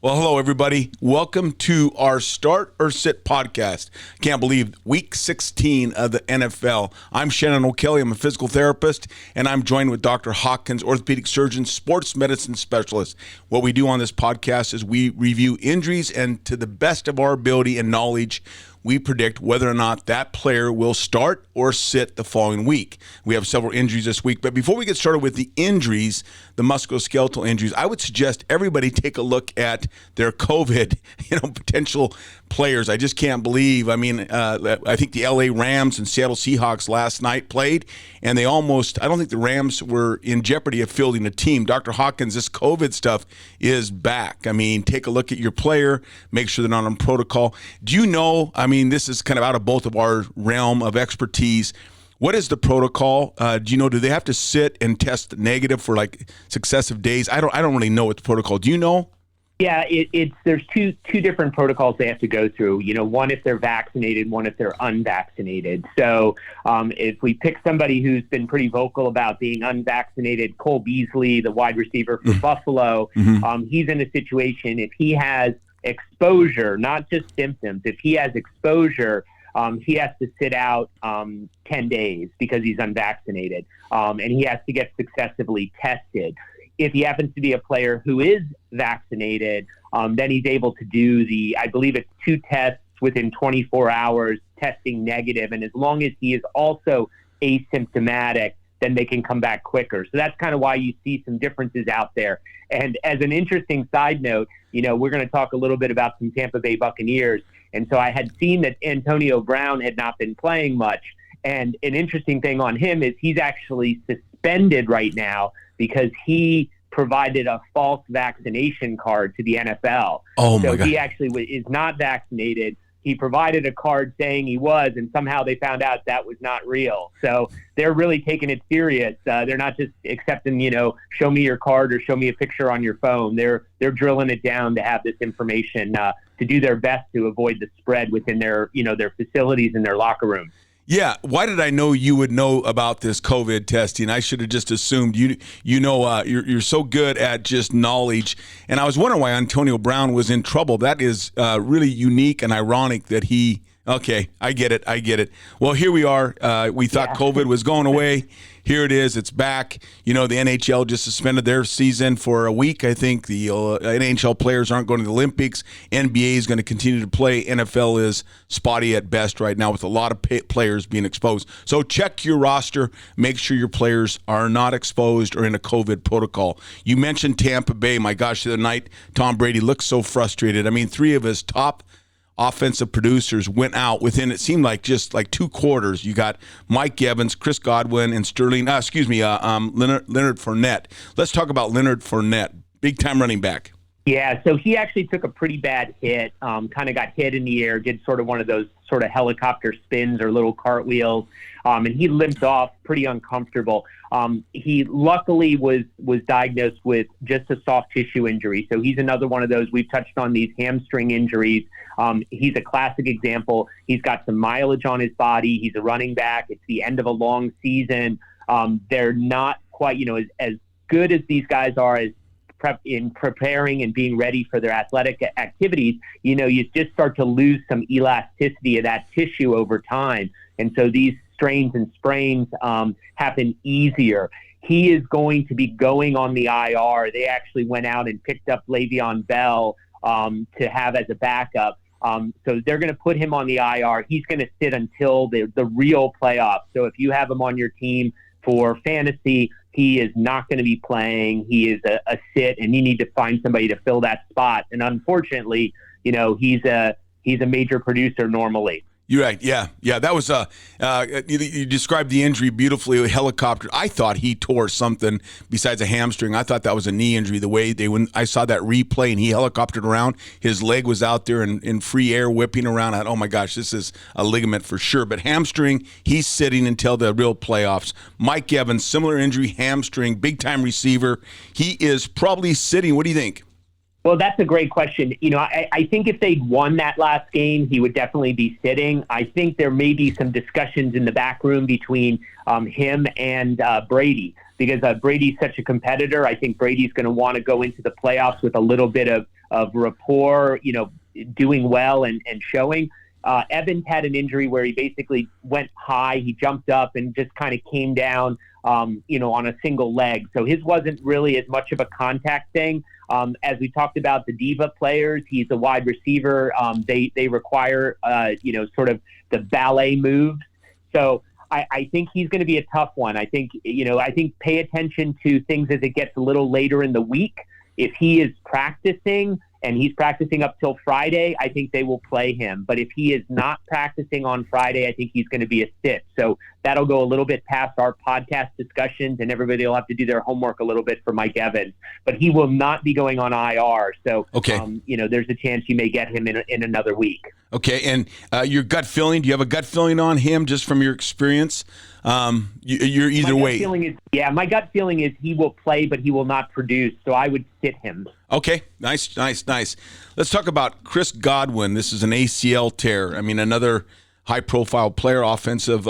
Well, hello, everybody. Welcome to our Start or Sit podcast. Can't believe week 16 of the NFL. I'm Shannon O'Kelley. I'm a physical therapist, and I'm joined with Dr. Hawkins, orthopedic surgeon, sports medicine specialist. What we do on this podcast is we review injuries, and to the best of our ability and knowledge, we predict whether or not that player will start or sit the following week. We have several injuries this week, but before we get started with the injuries, the musculoskeletal injuries, I would suggest everybody take a look at their COVID, potential players. I just can't believe. I think the LA Rams and Seattle Seahawks last night played, and I don't think the Rams were in jeopardy of fielding a team. Dr. Hawkins, this COVID stuff is back. Take a look at your player, make sure they're not on protocol. Do you know, this is kind of out of both of our realm of expertise. What is the protocol? Do they have to sit and test negative for like successive days? I don't really know what the protocol. Do you know? Yeah, there's two different protocols they have to go through. One if they're vaccinated, one if they're unvaccinated. So if we pick somebody who's been pretty vocal about being unvaccinated, Cole Beasley, the wide receiver for Buffalo, he's in a situation if he has exposure, not just symptoms. If he has exposure, he has to sit out 10 days because he's unvaccinated, and he has to get successively tested. If he happens to be a player who is vaccinated, then he's able to do I believe it's 2 tests within 24 hours, testing negative. And as long as he is also asymptomatic, then they can come back quicker. So that's kind of why you see some differences out there. And as an interesting side note, we're going to talk a little bit about some Tampa Bay Buccaneers. And so I had seen that Antonio Brown had not been playing much. And an interesting thing on him is he's actually suspended right now because he provided a false vaccination card to the NFL. Oh, my God. He actually is not vaccinated. He provided a card saying he was, and somehow they found out that was not real. So they're really taking it serious. They're not just accepting, show me your card or show me a picture on your phone. They're drilling it down to have this information to do their best to avoid the spread within their facilities and their locker rooms. Yeah, why did I know you would know about this COVID testing? I should have just assumed you're so good at just knowledge. And I was wondering why Antonio Brown was in trouble. That is really unique and ironic that he. Okay, I get it. Well, here we are. We thought COVID was going away. Here it is. It's back. The NHL just suspended their season for a week. I think the NHL players aren't going to the Olympics. NBA is going to continue to play. NFL is spotty at best right now with a lot of players being exposed. So check your roster. Make sure your players are not exposed or in a COVID protocol. You mentioned Tampa Bay. My gosh, the other night, Tom Brady looked so frustrated. 3 of his top offensive producers went out within, it seemed like just like 2 quarters. You got Mike Evans, Chris Godwin, and Leonard Fournette. Let's talk about Leonard Fournette, big-time running back. Yeah, so he actually took a pretty bad hit, kind of got hit in the air, did sort of one of those sort of helicopter spins or little cartwheels, and he limped off pretty uncomfortable. He luckily was diagnosed with just a soft tissue injury. So he's another one of those. We've touched on these hamstring injuries. He's a classic example. He's got some mileage on his body. He's a running back. It's the end of a long season. They're not quite, as good as these guys are as in preparing and being ready for their athletic activities. You just start to lose some elasticity of that tissue over time. And so these strains and sprains happen easier. He is going to be going on the IR. They actually went out and picked up Le'Veon Bell to have as a backup. So they're going to put him on the IR. He's going to sit until the real playoffs. So if you have him on your team for fantasy, he is not going to be playing. He is a sit, and you need to find somebody to fill that spot. And unfortunately, he's a major producer normally. You're right. Yeah. That was you described the injury beautifully. A helicopter. I thought he tore something besides a hamstring. I thought that was a knee injury. The way when I saw that replay and he helicoptered around, his leg was out there in free air whipping around. I thought, oh my gosh, this is a ligament for sure. But hamstring, he's sitting until the real playoffs. Mike Evans, similar injury, hamstring, big time receiver. He is probably sitting. What do you think? Well, that's a great question. I think if they'd won that last game, he would definitely be sitting. I think there may be some discussions in the back room between him and Brady, because Brady's such a competitor. I think Brady's going to want to go into the playoffs with a little bit of rapport, doing well and showing. Evans had an injury where he basically went high. He jumped up and just kind of came down, on a single leg. So his wasn't really as much of a contact thing. As we talked about the diva players, he's a wide receiver. They require, sort of the ballet moves. So I think he's going to be a tough one. I think pay attention to things as it gets a little later in the week. If he is practicing and he's practicing up till Friday, I think they will play him. But if he is not practicing on Friday, I think he's going to be a sit. So that'll go a little bit past our podcast discussions, and everybody will have to do their homework a little bit for Mike Evans. But he will not be going on IR. So, okay. There's a chance you may get him in another week. Okay, and your gut feeling, do you have a gut feeling on him just from your experience? You're either way. My gut feeling is he will play, but he will not produce, so I would sit him. Okay, nice. Let's talk about Chris Godwin. This is an ACL tear. I mean, another high-profile player, offensive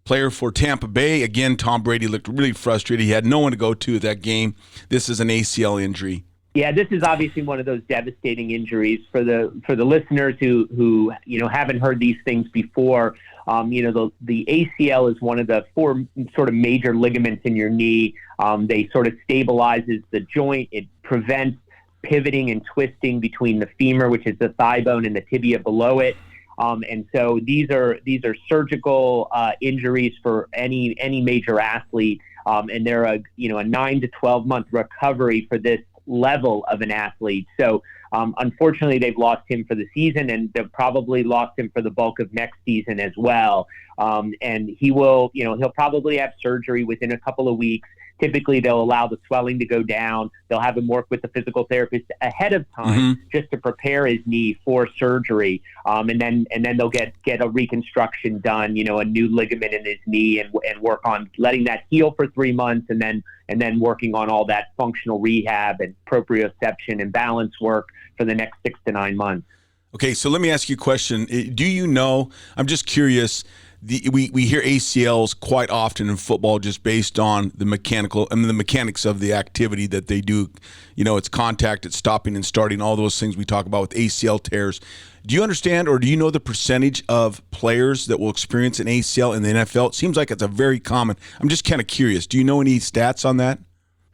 player for Tampa Bay. Again, Tom Brady looked really frustrated. He had no one to go to at that game. This is an ACL injury. Yeah, this is obviously one of those devastating injuries for the listeners who haven't heard these things before. The ACL is one of the four sort of major ligaments in your knee. They sort of stabilizes the joint. It prevents pivoting and twisting between the femur, which is the thigh bone, and the tibia below it. And so these are surgical injuries for any major athlete, and they're a 9 to 12 month recovery for this level of an athlete. So unfortunately, they've lost him for the season, and they've probably lost him for the bulk of next season as well. And he'll probably have surgery within a couple of weeks. Typically, they'll allow the swelling to go down. They'll have him work with the physical therapist ahead of time just to prepare his knee for surgery. And then they'll get a reconstruction done, a new ligament in his knee, and work on letting that heal for 3 months, and then working on all that functional rehab and proprioception and balance work for the next 6 to 9 months. Okay, so let me ask you a question. Do you know, I'm just curious, we hear ACLs quite often in football just based on the mechanics of the activity that they do. It's contact, it's stopping and starting, all those things we talk about with ACL tears. Do you understand, or do you know the percentage of players that will experience an ACL in the NFL? It seems like it's a very common. I'm just kind of curious. Do you know any stats on that?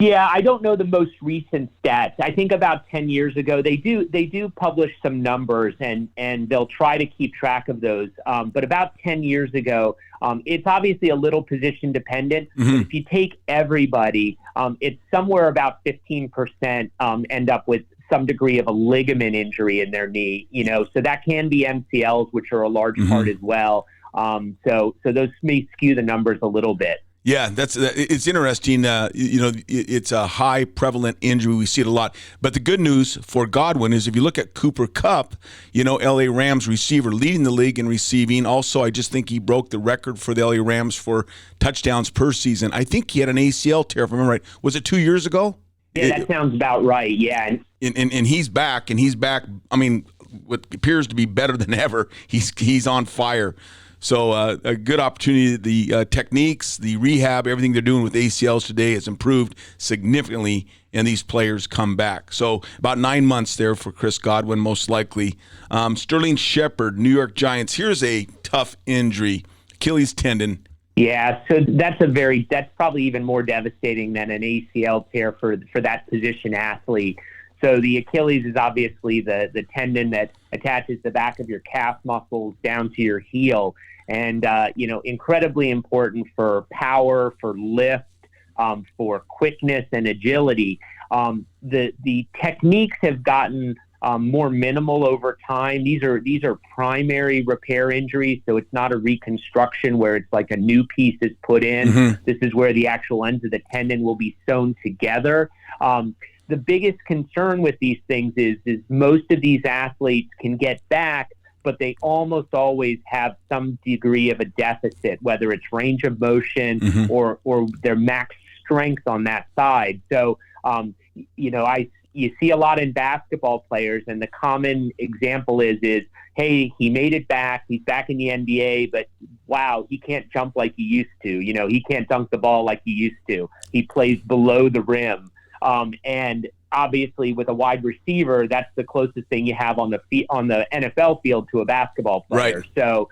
Yeah, I don't know the most recent stats. I think about 10 years ago, they do publish some numbers, and they'll try to keep track of those. But about 10 years ago, it's obviously a little position dependent. But if you take everybody, it's somewhere about 15% end up with some degree of a ligament injury in their knee. So that can be MCLs, which are a large part as well. So those may skew the numbers a little bit. Yeah, it's interesting. It's a high prevalent injury. We see it a lot. But the good news for Godwin is if you look at Cooper Kupp, LA Rams receiver leading the league in receiving. Also, I just think he broke the record for the LA Rams for touchdowns per season. I think he had an ACL tear, if I remember right. Was it 2 years ago? Yeah, that sounds about right. Yeah. And he's back, I mean, what appears to be better than ever. He's on fire. So a good opportunity. The techniques, the rehab, everything they're doing with ACLs today has improved significantly, and these players come back. So about 9 months there for Chris Godwin, most likely. Sterling Shepard, New York Giants. Here's a tough injury, Achilles tendon. Yeah, so that's probably even more devastating than an ACL tear for that position athlete. So the Achilles is obviously the tendon that attaches the back of your calf muscles down to your heel. And, incredibly important for power, for lift, for quickness and agility. The techniques have gotten more minimal over time. These are primary repair injuries, so it's not a reconstruction where it's like a new piece is put in. This is where the actual ends of the tendon will be sewn together. The biggest concern with these things is most of these athletes can get back, but they almost always have some degree of a deficit, whether it's range of motion or their max strength on that side. So, you see a lot in basketball players, and the common example is, hey, he made it back. He's back in the NBA, but wow, he can't jump like he used to. You know, he can't dunk the ball like he used to. He plays below the rim. And obviously with a wide receiver, that's the closest thing you have on the NFL field to a basketball player. Right. So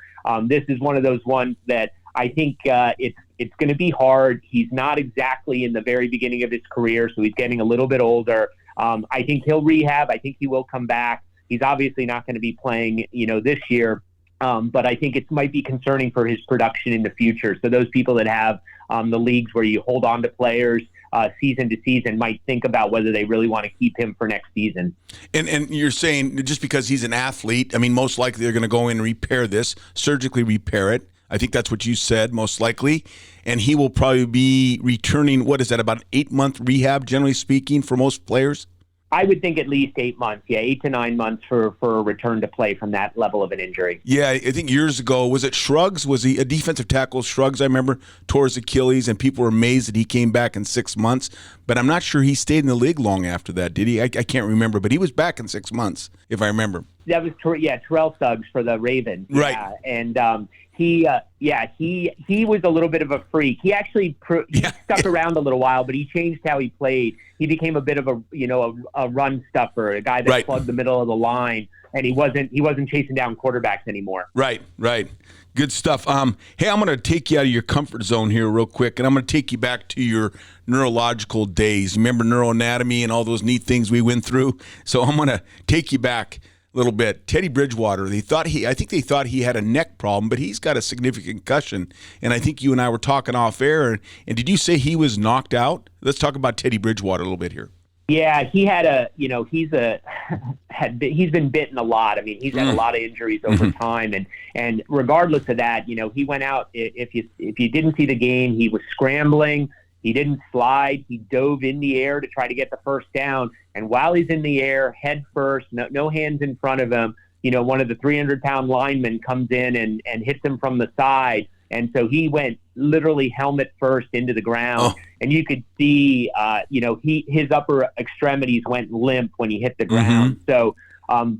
this is one of those ones that I think it's going to be hard. He's not exactly in the very beginning of his career, so he's getting a little bit older. I think he'll rehab. I think he will come back. He's obviously not going to be playing, this year. But I think it might be concerning for his production in the future. So those people that have the leagues where you hold on to players season to season might think about whether they really want to keep him for next season. And you're saying just because he's an athlete, I mean, most likely they're going to go in and repair this, surgically repair it. I think that's what you said, most likely. And he will probably be returning, what is that, about an 8-month rehab, generally speaking, for most players? I would think at least 8 months. Yeah, 8 to 9 months for a return to play from that level of an injury. Yeah, I think years ago, was it Shrugs? Was he a defensive tackle? Shrugs, I remember, tore his Achilles, and people were amazed that he came back in 6 months. But I'm not sure he stayed in the league long after that, did he? I can't remember, but he was back in 6 months, if I remember. That was, Terrell Suggs for the Ravens. Right. Yeah, and he was a little bit of a freak. He actually stuck around a little while, but he changed how he played. He became a bit of a run stuffer, a guy that plugged the middle of the line, and he wasn't chasing down quarterbacks anymore. Right. Good stuff. Hey, I'm going to take you out of your comfort zone here real quick, and I'm going to take you back to your neurological days. Remember neuroanatomy and all those neat things we went through? So I'm going to take you back a little bit. Teddy Bridgewater, I think they thought he had a neck problem, but he's got a significant concussion. And I think you and I were talking off air. And did you say he was knocked out? Let's talk about Teddy Bridgewater a little bit here. Yeah, he had he's been bitten a lot. I mean, he's had a lot of injuries over time, and regardless of that, he went out. If you didn't see the game, he was scrambling. He didn't slide. He dove in the air to try to get the first down. And while he's in the air, head first, no hands in front of him, one of the 300-pound linemen comes in and hits him from the side. And so he went literally helmet first into the ground. And you could see, his upper extremities went limp when he hit the ground. So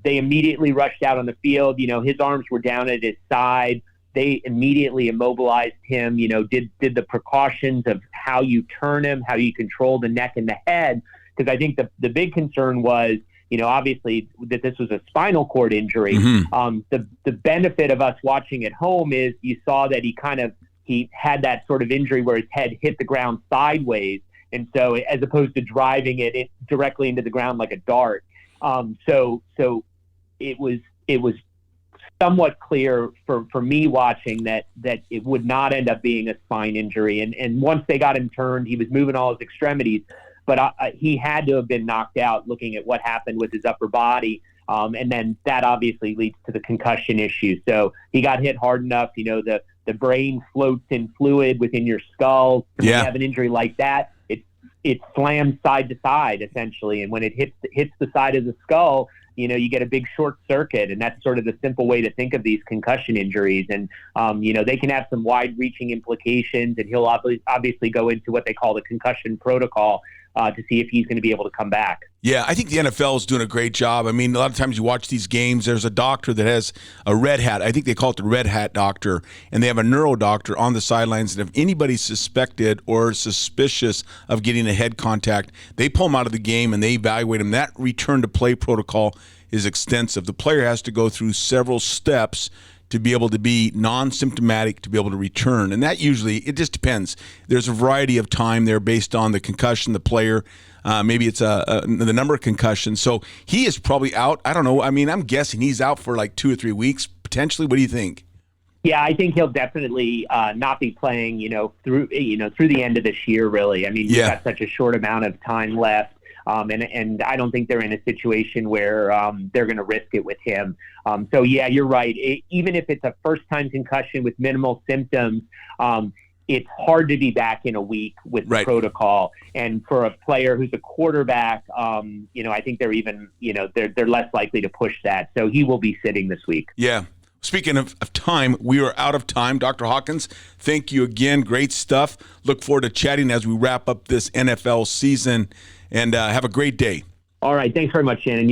they immediately rushed out on the field. His arms were down at his side. They immediately immobilized him, did the precautions of how you turn him, how you control the neck and the head. Because I think the big concern was, obviously that this was a spinal cord injury. The benefit of us watching at home is you saw that he had that sort of injury where his head hit the ground sideways. And so as opposed to driving it directly into the ground like a dart. So it was somewhat clear for me watching that it would not end up being a spine injury. And once they got him turned, he was moving all his extremities, but he had to have been knocked out looking at what happened with his upper body. And then that obviously leads to the concussion issue. So he got hit hard enough, the brain floats in fluid within your skull. When you have an injury like that, it slams side to side essentially. And when it hits the side of the skull, you get a big short circuit, and that's sort of the simple way to think of these concussion injuries. And, they can have some wide-reaching implications, and he'll obviously go into what they call the concussion protocol to see if he's going to be able to come back. Yeah, I think the NFL is doing a great job. I mean, a lot of times you watch these games, there's a doctor that has a red hat. I think they call it the red hat doctor, and they have a neuro doctor on the sidelines. And if anybody's suspected or suspicious of getting a head contact, they pull them out of the game and they evaluate them. That return to play protocol is extensive. The player has to go through several steps to be able to be non-symptomatic, to be able to return. And that usually, it just depends. There's a variety of time there based on the concussion, the player. Maybe it's the number of concussions. So he is probably out. I don't know. I mean, I'm guessing he's out for like 2 or 3 weeks, potentially. What do you think? Yeah, I think he'll definitely not be playing, through the end of this year, really. I mean, we've got such a short amount of time left. And I don't think they're in a situation where they're going to risk it with him. So, yeah, you're right. Even if it's a first-time concussion with minimal symptoms, it's hard to be back in a week with the protocol. And for a player who's a quarterback, I think they're even, they're less likely to push that. So he will be sitting this week. Yeah. Speaking of time, we are out of time. Dr. Hawkins, thank you again. Great stuff. Look forward to chatting as we wrap up this NFL season. And have a great day. All right. Thanks very much, Shannon.